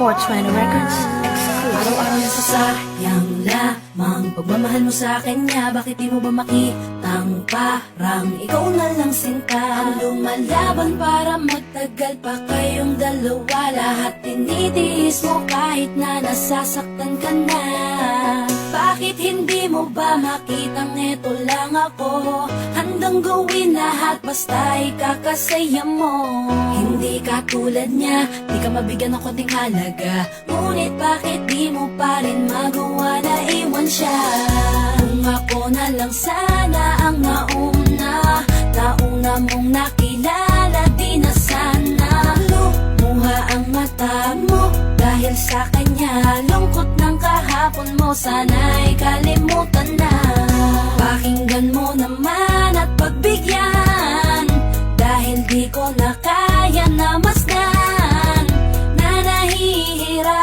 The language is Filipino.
420 Records. Araw-araw nasasayang lamang pagmamahal mo sa kanya. Bakit di mo ba makitang parang ikaw na lang sinta ang lumalaban para magtagal pa kayong dalawa? Lahat tinitiis mo kahit na nasasaktan ka na. Bakit hindi mo ba makitang eto lang ako? Handang gawin lahat basta ikakasaya mo. Hindi ka tulad niya, di ka mabigyan ng konting halaga. Ngunit bakit di mo pa rin magawa na iwan siya? Kung ako na lang sana ang nauna mong nakilala, di na sana lumuha ang mata mo dahil sa kanya. Lungkot ng kahapon mo, sana'y kalimutan na. Pakinggan mo naman at pagbigyan, dahil di ko na kaya na masdan na nahihirap